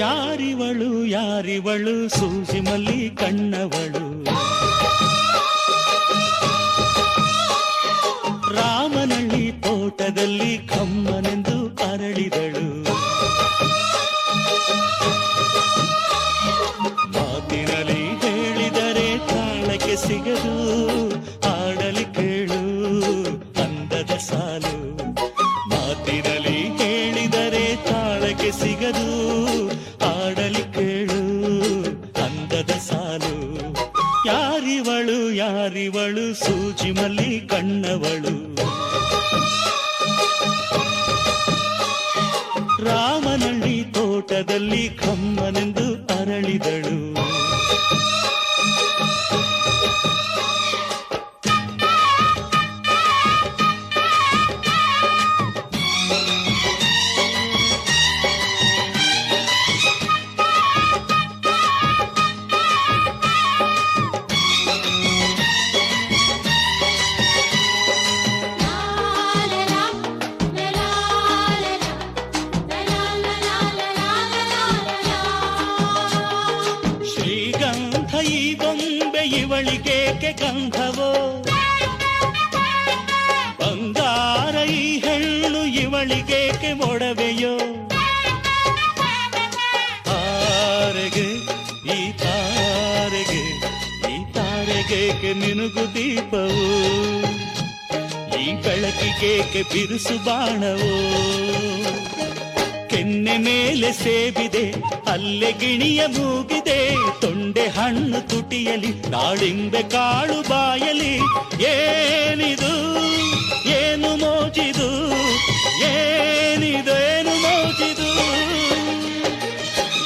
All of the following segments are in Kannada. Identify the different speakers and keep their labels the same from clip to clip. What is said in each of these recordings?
Speaker 1: ಯಾರಿವಳು ಯಾರಿವಳು ಸೂಜಿ ಮಲ್ಲಿ ಕಣ್ಣವಳು, ರಾಮನಳ್ಳಿ ತೋಟದಲ್ಲಿ ಕಮ್ಮನೆಂದು ಅರಳಿದಳು. ಮಾತಿನಲ್ಲಿ ಹೇಳಿದರೆ ತಾಳಕ್ಕೆ ಸಿಗದು, ಆಡಲಿ ಕೇಳು ಅಂದದ ಸಾಲು. ಮಾತಿನಲ್ಲಿ ಹೇಳಿದರೆ ತಾಳಕ್ಕೆ ಸಿಗದು, ಆಡಲಿ ಕೇಳು ಅಂದದ ಸಾಲು. ಯಾರಿವಳು ಯಾರಿವಳು ಸೂಜಿ ಮಲ್ಲಿ ಕಣ್ಣವಳು, ರಾಮನಳ್ಳಿ ತೋಟದಲ್ಲಿ ಕಮ್ಮನೆಂದು ಅರಳಿದಳು. ಈ ಬೊಂಬೆ ಇವಳಿಗೇಕೆ ಗಂಧವೋ, ಬಂಗಾರ ಈ ಹೆಣ್ಣು ಇವಳಿಗೇಕೆ ಮೊಡವೆಯೋ. ತಾರೆಗೆ ಈ ತಾರೆಗೆ ಈ ತಾರೆಗೇಕೆ ಮಿನುಗು ದೀಪವು, ಈ ಬೆಳಕಿಗೇಕೆ ಬಿರುಸು ಬಾಣವೋ. ಕೆನ್ನೆ ಮೇಲೆ ಸೇಬಿದೆ ಅಲ್ಲೆ ಗಿಣಿಯ ಮೂಗಿದೆ, ತೊಂಡೆ ಹಣ್ಣು ತುಟಿಯಲಿ ದಾಳಿಂಬೆ ಕಾಳು ಬಾಯಲಿ. ಏನಿದು ಏನು ಮೋಜಿದು, ಏನಿದು ಏನು ಮೋಜಿದು.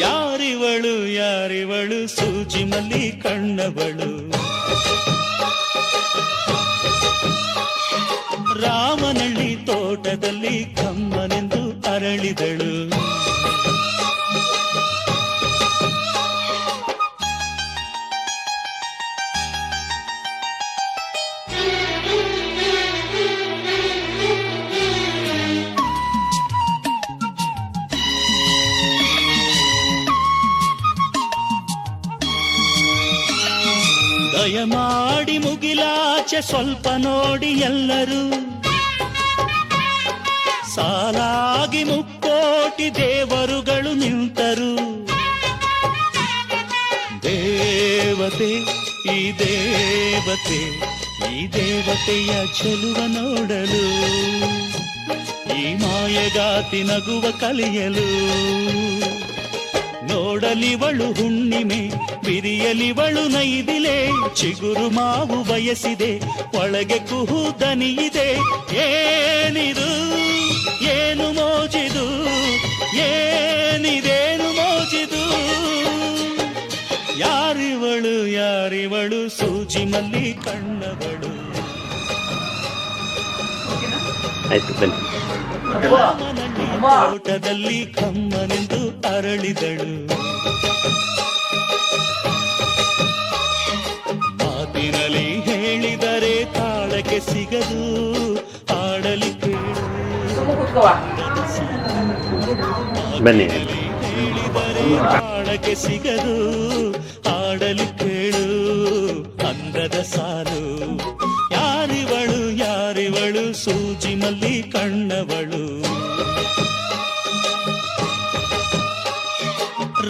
Speaker 1: ಯಾರಿವಳು ಯಾರಿವಳು ಸೂಜಿ ಮಲ್ಲಿ ಕಣ್ಣವಳು, ರಾಮನಳ್ಳಿ ತೋಟದಲ್ಲಿ ಕಮ್ಮನೆಂದು ಅರಳಿದಳು. ದಯಮಾಡಿ ಮುಗಿಲಾಚೆ ಸ್ವಲ್ಪ ನೋಡಿ ಎಲ್ಲರೂ, ಸಾಲಾಗಿ ಮುಕ್ಕೋಟಿ ದೇವರುಗಳು ನಿಂತರು. ದೇವತೆ ಈ ದೇವತೆ ಈ ದೇವತೆಯ ಚೆಲುವ ನೋಡಲು, ಈ ಮಾಯಗಾತಿ ನಗುವ ಕಲಿಯಲು. ನೋಡಲಿವಳು ಹುಣ್ಣಿಮೆ ಬಿರಿಯಲಿವಳು ನೈದಿಲೆ, ಚಿಗುರು ಮಾವು ಬಯಸಿದೆ ಒಳಗೆ ಕುಹು ದನಿಯಿದೆ. ಏನಿದು ಏನು ಮೋಜಿದು, ಏನಿದೇನು ಮೋಜಿದು. ಯಾರಿವಳು ಯಾರಿವಳು ಸೂಜಿ ಮಲ್ಲಿ ಕಣ್ಣವಳು, ರಾಮನಳ್ಳಿ ತೋಟದಲ್ಲಿ ಕಮ್ಮನೆಂದು ಅರಳಿದಳು. ಮಾತಿನಲ್ಲಿ ಹೇಳಿದರೆ ತಾಳಕ್ಕೆ ಸಿಗದು, ಆಡಲಿ ಕೇಳು. ಮಾತಿನಲ್ಲಿ ಹೇಳಿದರೆ ತಾಳಕ್ಕೆ ಸಿಗದು, ಆಡಲಿ ಕೇಳು ಅಂದದ ಸಾಲು. ಯಾರಿವಳು ಯಾರಿವಳು ಸೂಜಿ ಮಲ್ಲಿ ಕಣ್ಣವಳು,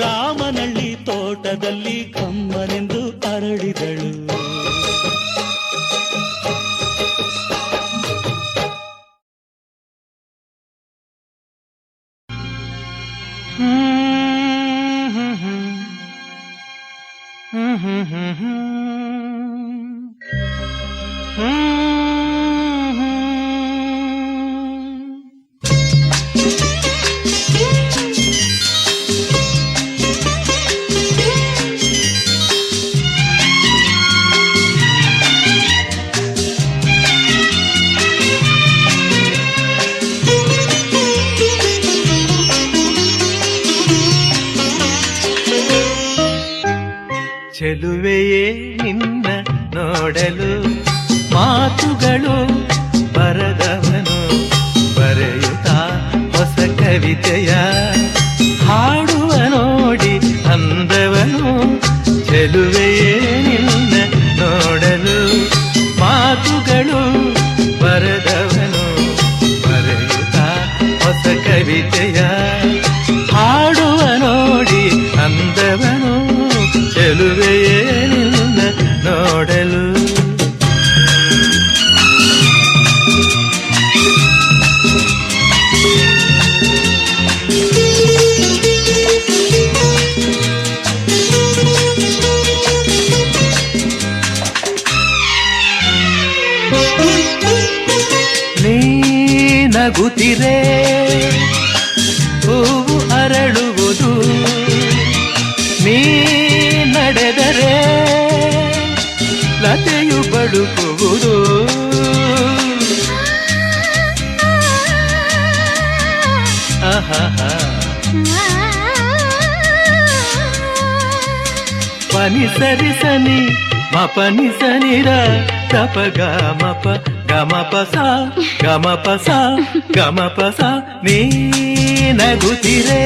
Speaker 1: ರಾಮನಳ್ಳಿ ತೋಟದಲ್ಲಿ ಕಮ್ಮನೆಂದು ಅರಳಿದಳು.
Speaker 2: ಚೆಲುವೆಯೇ ನಿನ್ನ ನೋಡಲು ಮಾತುಗಳು ಬರದವನು ಬರೆಯುತ್ತಾ ಹೊಸ ಕವಿತೆಯ ಹಾಡುವ ನೋಡಿ ಅಂದವನು. ಚೆಲುವೆಯೇ ನಿನ್ನ ನೋಡಲು ಮಾತುಗಳು ಬರದವನು ಬರೆಯುತ್ತಾ ಹೊಸ ಕವಿತೆಯ ಹಾಡುವ ನೋಡಿ ಅಂದವನು. ಚೆಲುವೆಯೇ ನಿನ್ನ ನೋಡಲು ನೀ ನಗುತ್ತಿರೆ ಹೂವು ಅರಳುವುದು, ನೀ ನಡೆದರೆ ಲತೆಯು ಬಳುಕುವುದು. ಪನಿ ಸರಿ ಸನಿ ಮಪನಿ ಸನಿರ ತಪ ಗಮಪ ಗಮಪ ಸ ಗಮಪ ಸ ಗಮಪ ಸ. ನೀ ನಗುತ್ತಿರೆ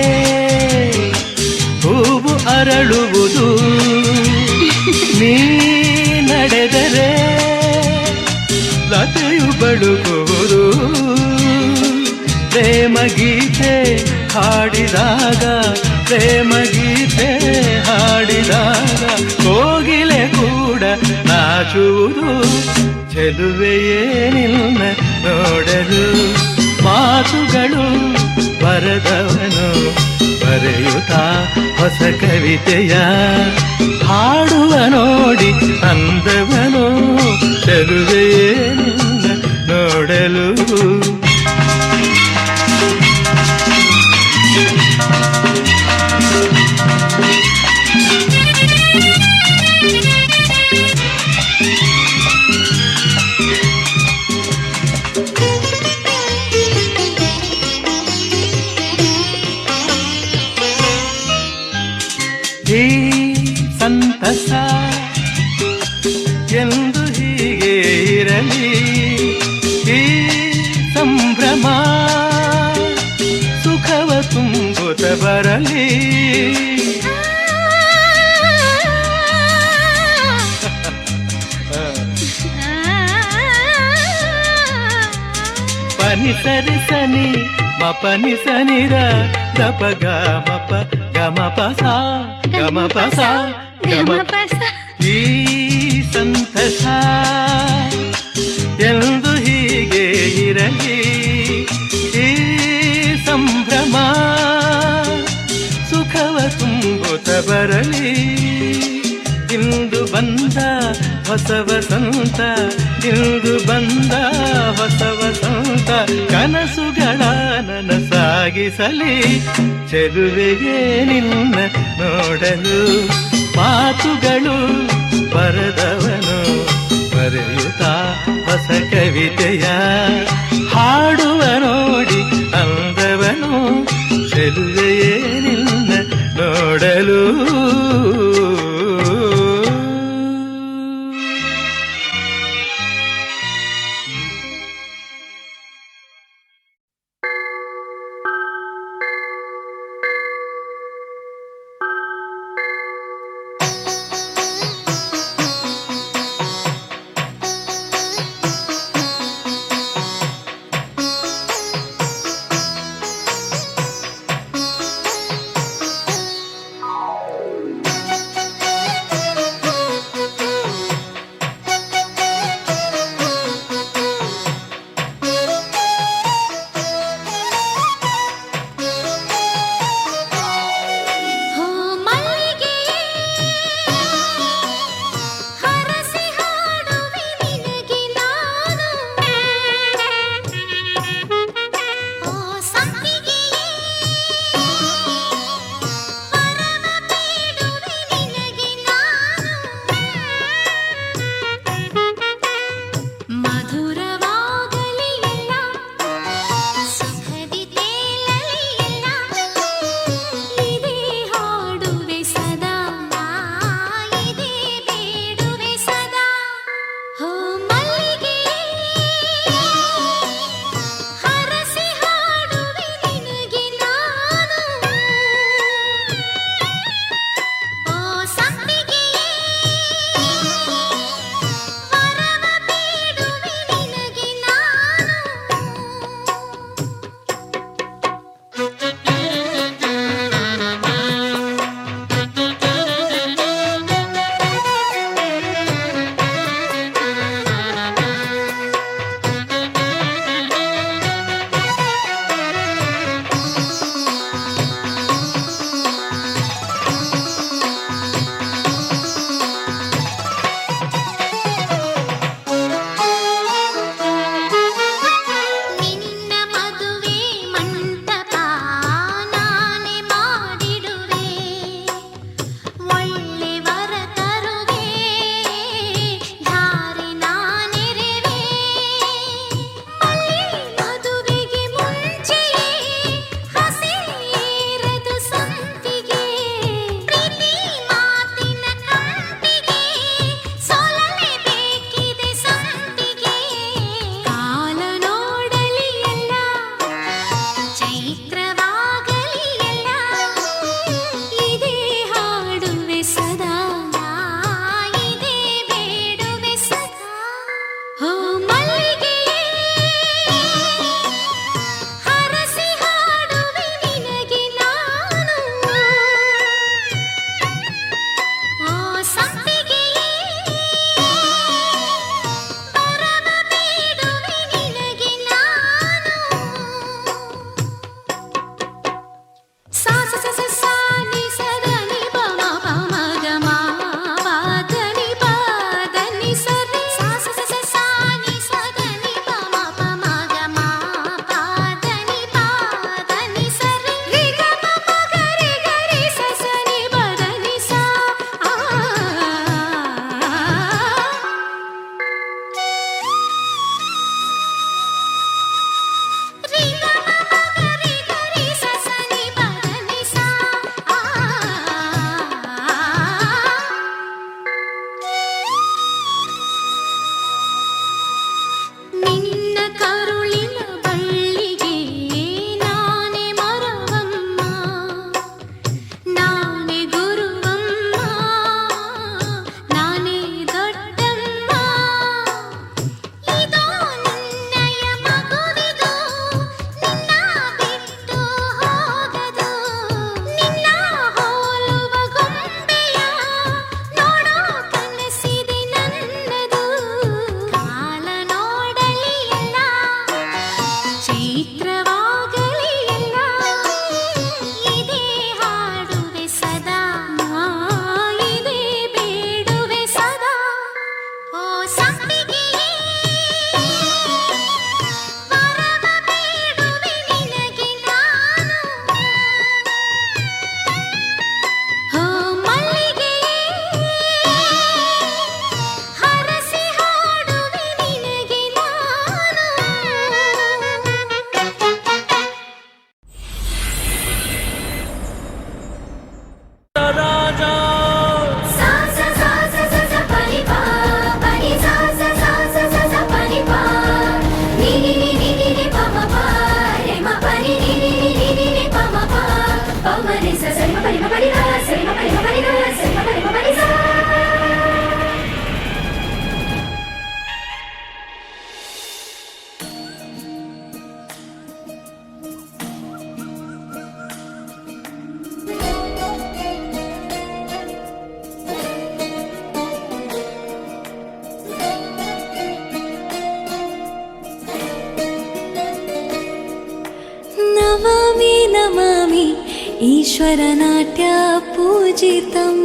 Speaker 2: ಹೂವು ಅರಳುವುದು, ನೀ ನಡೆದರೆ ಲತೆಯು ಬಳುಕುವುದು. ಪ್ರೇಮ ಗೀತೆ ಹಾಡಿದಾಗ ಪ್ರೇಮ ಗೀತೆ ಹಾಡಿದಾಗ ಕೋಗಿಲೆ ಕೂಡ ನಾಚುವುದು. ಚೆಲುವೆಯೇ ನಿನ್ನ ನೋಡಲು ಮಾತುಗಳು ಬರದವನು ಬರೆಯುತ್ತಾ ಹೊಸ ಕವಿತೆಯ ಹಾಡುವ ನೋಡಿ ಅಂದವನು. ಚೆಲುವೆಯೇ ನಿನ್ನ ನೋಡಲು ಈ ಸಂತಸ ಎಂದು ಹೀಗೆ ಇರಲಿ, ಈ ಸಂಭ್ರಮ ಸುಖವ ತುಂಬುತ್ತ ಬರಲಿ. ಪನಿ ಸರಿ ಸನಿ ಮಪನಿ ಸನಿರ ದಪ ಗಮಪ ಗಮಪ ಸ ಗಮಪ ಸ ಗಮಪ ಸ. ಈ ಸಂತಸ ಎಂದು ಹೀಗೆ ಇರಲಿ, ಈ ಸಂಭ್ರಮ ಸುಖವ ತುಂಬುತ್ತ ಬರಲಿ. ಇಂದು ಬಂದ ಹೊಸ ವಸಂತ, ಇಂದು ಬಂದ ಹೊಸ ವಸಂತ ಕನಸುಗಳ ನನಸಾಗಿಸಲಿ. ಚೆಲುವೆಯೇ ನಿನ್ನ ನೋಡಲು ಮಾತುಗಳು ಬರದವನು ಬರೆಯುತ್ತಾ ಹೊಸ ಕವಿತೆಯ ಹಾಡುವ ನೋಡಿ ಅಂದವನು. ಚೆಲುವೆಯೇ ನಿನ್ನ ನೋಡಲು
Speaker 3: ನಿನ್ನ ಕರುಳಿನ ಬಳ್ಳಿಗೆ ನಾನೇ ಮರವಮ್ಮ, ನಾನೇ ಗುರುವಮ್ಮ, ನಾನೇ ದೊಡ್ಡಮ್ಮ. ಇದೋ ನಿನ್ನಯ ಮಗುವಿದು, ನಿನ್ನ ಬಿಟ್ಟು ಹೋಗದು. ನಿನ್ನ ಹೋಲುವ ಗೊಂಬೆಯ ನೋಡೋ ಕನಸಿದೆ ನನ್ನದು. ಕಾಲ ನೋಡಲಿ ಎಲ್ಲ, ಚೈತ್ರವಾಗಲಿ ಎಲ್ಲ, ಇದೇ ಹಾಡುವೆ ಸದಾ, ಇದೇ ಬೇಡುವೆ ಸದಾ. ಓ ಸಂಪಿಗೆಯೇ, ವರವ ಬೇಡುವೆ ನಿನಗೆ ನಾನು. ಓ ಮಲ್ಲಿಗೆಯೇ, ಹರಸಿ ಹಾಡುವೆ ನಿನಗೆ ನಾನು.
Speaker 1: ರಾಜ
Speaker 3: ಸಾ ಸಾ ಸಾ ಸಾ ಸಾ ಸಾ ಪನಿ ಪಾ, ಪನಿ ಸಾ ಸಾ ಸಾ ಸಾ ಸಾ ಸಾ ಪನಿ ಪಾ. ನಿ ನಿ ನಿ ನಿ ನಿ ನಿ ಪ ಮ ಪ, ರೆ ಮ ಪ ನಿ ನಿ ನಿ ನಿ ನಿ ನಿ ನಿ ಪ ಮ ಪ. ಪ ಮ ರೆ ಸ ಸ ರಿ ಮ ಪ ರಿ ಮ ಪ ರಿ ಗ, ಸ ರಿ ಮ ಪ ರಿ ಮ ಪ ರಿ ಗ, ಸ ರಿ ಮ ಪ ರಿ ಮ ಪ ರಿ ಸಾ.
Speaker 4: ನಮಾಮಿ ನಮಾಮಿ ಈಶ್ವರನಾಟ್ಯ ಪೂಜಿತಂ.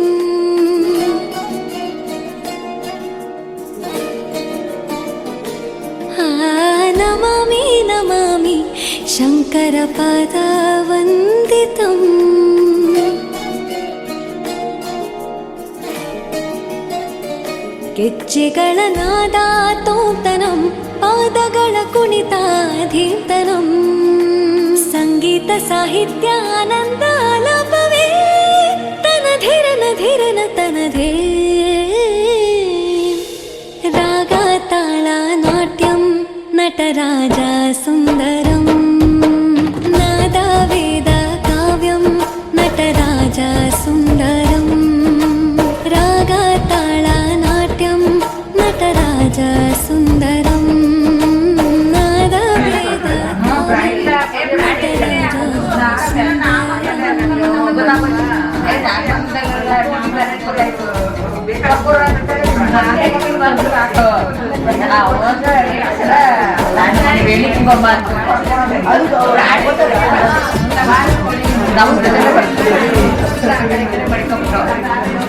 Speaker 4: ನಮಾಮಿ ನಮಾಮಿ ಶಂಕರ ಪದ ವಂದಿತಂ. ಗೆಜ್ಜೆಗಳ ನಾದ ತೋಂತನಂ, ಪಾದಗಳ ಕುಣಿತ ಧೀಂತನಂ. ಸಂಗೀತ ಸಾಹಿತ್ಯ ಆನಂದ ಆಲಾಪವೇ ತನಧಿರನ ಧಿರನ ತನಧೇ. ರಾಗ ತಾಳ ನಾಟ್ಯಂ ನಟರಾಜ ಸುಂದರಂ. ನಾದ ವೇದ ಕಾವ್ಯಂ ನಟರಾಜ ಸುಂದರಂ. ರಾಗ ತಾಳ ನಾಟ್ಯಂ ನಟರಾಜ ಸುಂದರಂ. ನಾದ ವೇದ ಕಾವ್ಯಂ ನಟರಾಜ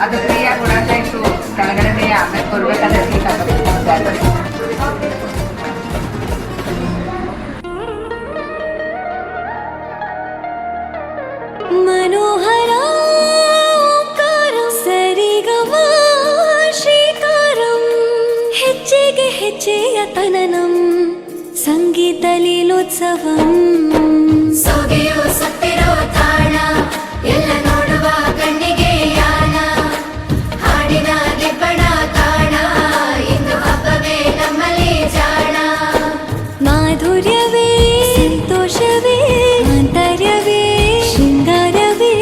Speaker 5: ಅದು ಫ್ರೀಯಾಗಿ ಕೊಡಾಟ ಇತ್ತು ಕೆಳಗಡೆ ಆಮೇಲೆ ಕೊಡ್ಬೇಕಾದ್ರೆ
Speaker 4: मनोहरा ओंकारं सरिगम ಶ್ರೀಕಾರಂ. ಹೆಜ್ಜೆಗೆ ಹೆಜ್ಜೆಯ ತನನಂ ಸಂಗೀತ ಲೀಲೋತ್ಸವಂ.
Speaker 3: ಸೊಗೆಯೋ ಸತ್ತಿರೋ ತಾಣ, ಎಲ್ಲ ನೋಡುವ ಕಣ್ಣಿಗೆ ಯಾನ. ಹಾಡಿನ ಗೆಬ್ಬಣ ಕಾಣ, ಇಂದು ಹಬ್ಬವೇ ನಮ್ಮಲ್ಲಿ ಜಾಣ.
Speaker 4: ಮಾಧುರ್ಯವೇ ಸಂತೋಷವೇ ಆಂತರ್ಯವೇ ಶೃಂಗಾರವೇ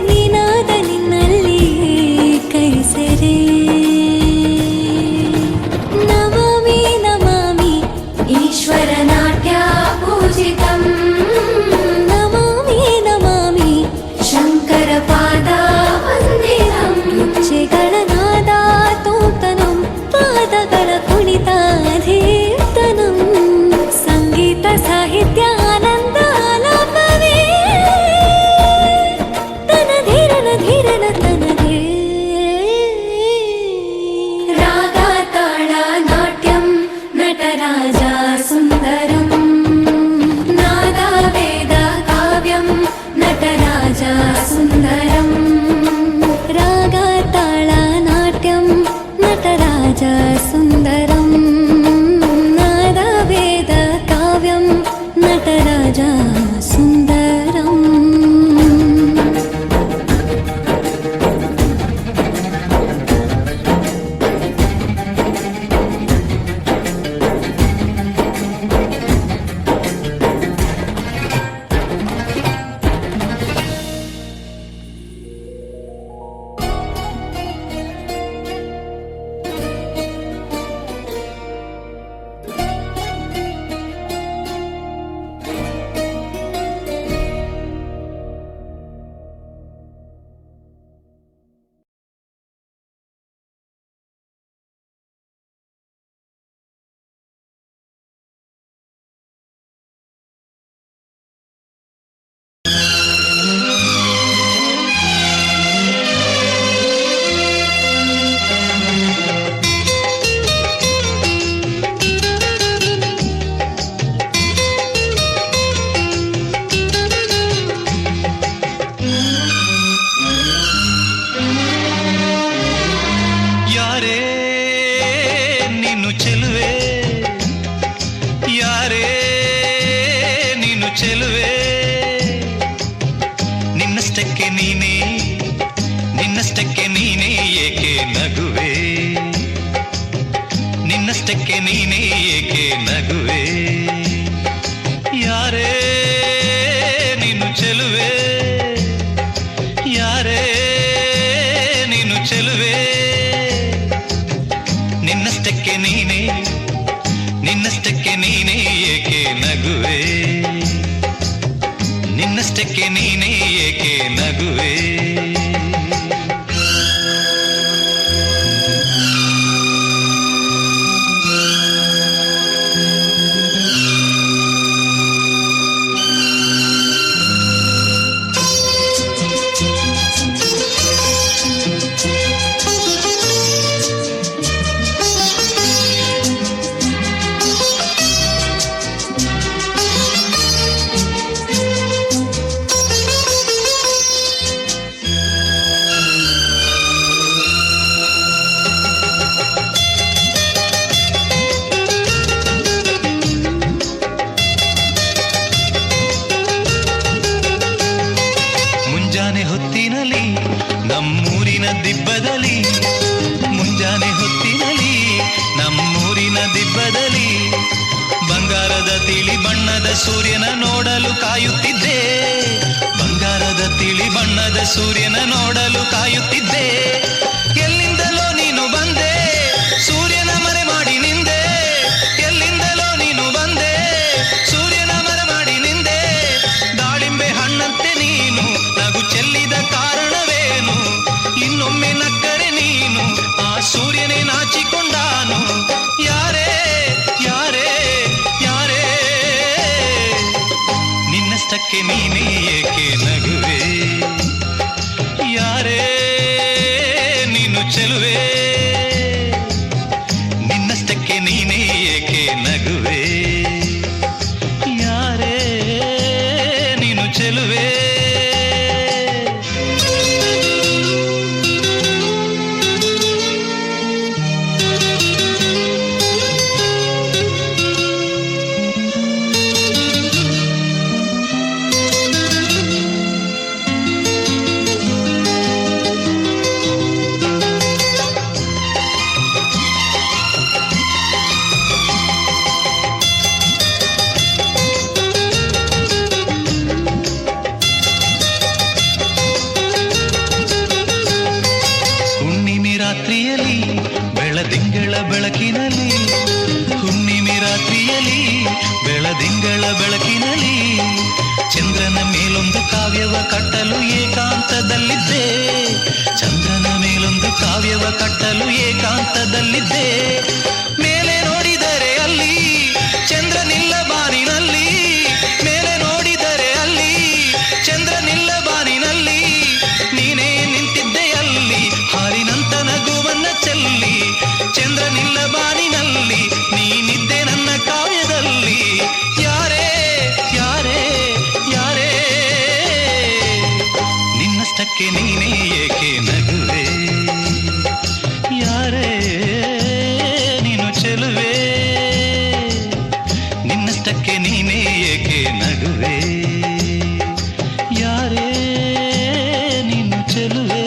Speaker 4: ನೀನಾದ ನಿನ್ನಲ್ಲಿ ಕೈಸೆರೆ. ನಮಾಮಿ ನಮಾಮಿ ಈಶ್ವರ ನಾಟ್ಯ ಪೂಜಿತಂ. ನಮಾಮಿ ನಮಾಮಿ ಶಂಕರ ಪಾದ ವಂದಿತಂ. ಗೆಜ್ಜೆಗಳ ನಾದ ತೋಂತನಂ, ಪಾದಗಳ ಕುಣಿತ ಧೀರ್ತನಂ. ಸಂಗೀತ ಸಾಹಿತ್ಯ ಆನಂದ ಆಲಾಪವೇ ತನಧಿರನ ಧಿರನ ತನಧೇ. ರಾಗ ತಾಳ ನಾಟ್ಯಂ ನಟರಾಜ ಸುಂದರಂ. ನಾದ ವೇದ ಕಾವ್ಯಂ ನಟರಾಜ ಸುಂದರಂ. ರಾಗ ತಾಳ ನಾಟ್ಯಂ ನಟರಾಜ ಸುಂದರಂ. ನಾದ ವೇದ ಕಾವ್ಯಂ ನಟರಾಜ ಸುಂದರಂ.
Speaker 2: ತಿಳಿ ಬಣ್ಣದ ಸೂರ್ಯನ ನೋಡಲು ಕಾಯುತ್ತಿದ್ದೆ, ಬಂಗಾರದ ತಿಳಿ ಬಣ್ಣದ ಸೂರ್ಯನ ನೋಡಲು ಕಾಯುತ್ತಿದ್ದೆ. ಎಲ್ಲಿಂದಲೋ ನೀನು ಬಂದೆ, ಸೂರ್ಯನ ಮರೆ ಮಾಡಿ ನಿಂದೆ. ಎಲ್ಲಿಂದಲೋ ನೀನು ಬಂದೆ, ಸೂರ್ಯನ ಮರೆ ಮಾಡಿ ನಿಂದೆ. ದಾಳಿಂಬೆ ಹಣ್ಣಂತೆ ನೀನು ನಗು ಚೆಲ್ಲಿದ ಕಾರಣವೇನು? ಇನ್ನೊಮ್ಮೆ ನಕ್ಕರೆ ನೀನು ಆ ಸೂರ್ಯನೇ ನಾಚಿಕೊಂಡಾನು. ಯಾರೇ ಯಾರೇ ಯಾರೇ ನಿನ್ನಷ್ಟಕ್ಕೆ ನೀನೇ ಏಕೆ ನಗುವೆ? ಯಾರೇ ನೀನು ಚೆಲುವೆ, ನಿನ್ನಷ್ಟಕ್ಕೆ ನೀನೇ ಏಕೆ ನಗುವೆ? ಯಾರೇ ನೀನು ಚೆಲುವೆ. ರಾತ್ರಿಯಲ್ಲಿ ಬೆಳದಿಂಗಳ ಬೆಳಕಿನಲ್ಲಿ, ಹುಣ್ಣಿಮೆ ರಾತ್ರಿಯಲ್ಲಿ ಬೆಳದಿಂಗಳ ಬೆಳಕಿನಲ್ಲಿ ಚಂದ್ರನ ಮೇಲೊಂದು ಕಾವ್ಯವ ಕಟ್ಟಲು ಏಕಾಂತದಲ್ಲಿದ್ದೆ. ಚಂದ್ರನ ಮೇಲೊಂದು ಕಾವ್ಯವ ಕಟ್ಟಲು ಏಕಾಂತದಲ್ಲಿದ್ದೆ. ಮೇಲೆ ನೋಡಿದರೆ ಅಲ್ಲಿ ಚಂದ್ರನಿಲ್ಲ ಬಾನಿನಲ್ಲಿ, ಮೇಲೆ ನೋಡಿದರೆ ಅಲ್ಲಿ ಚಂದ್ರನಿಲ್ಲ ಬಾನಿನಲ್ಲಿ. ನೀನೇ ನಿಂತಿದ್ದೆ ಅಲ್ಲಿ ಹಾರಿನಂತ ನಗುವನ್ನ ಚೆಲ್ಲಿ. ಚಂದ್ರನಿಲ್ಲ ಬಾನಿನಲ್ಲಿ ನೀನಿದ್ದೆ ನನ್ನ ಕಾವ್ಯದಲ್ಲಿ. ಯಾರೇ ಯಾರೇ ಯಾರೇ ನಿನ್ನಷ್ಟಕ್ಕೆ ನೀನೇ ಏಕೆ ನಗುವೆ? ಯಾರೇ ನೀನು ಚೆಲುವೆ, ನಿನ್ನಷ್ಟಕ್ಕೆ ನೀನೇ ಏಕೆ ನಗುವೆ? ಯಾರೇ ನೀನು ಚೆಲುವೆ.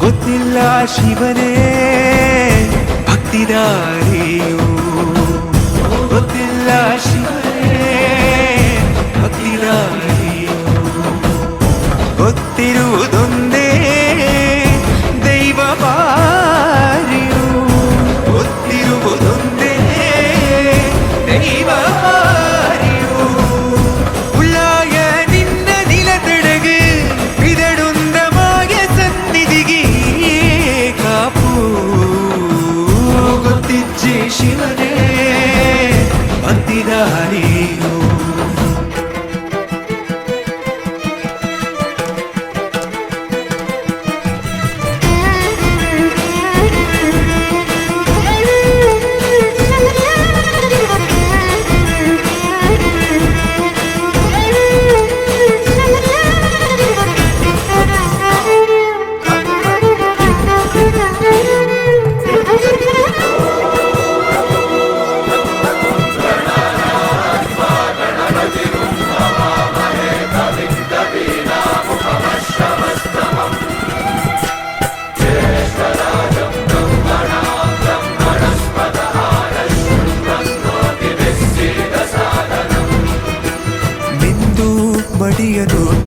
Speaker 6: ಗೊತ್ತಿಲ್ಲ ಶಿವನೇ ಭಕ್ತಿದಾರಿಯು, ಗೊತ್ತಿಲ್ಲ ಶಿವ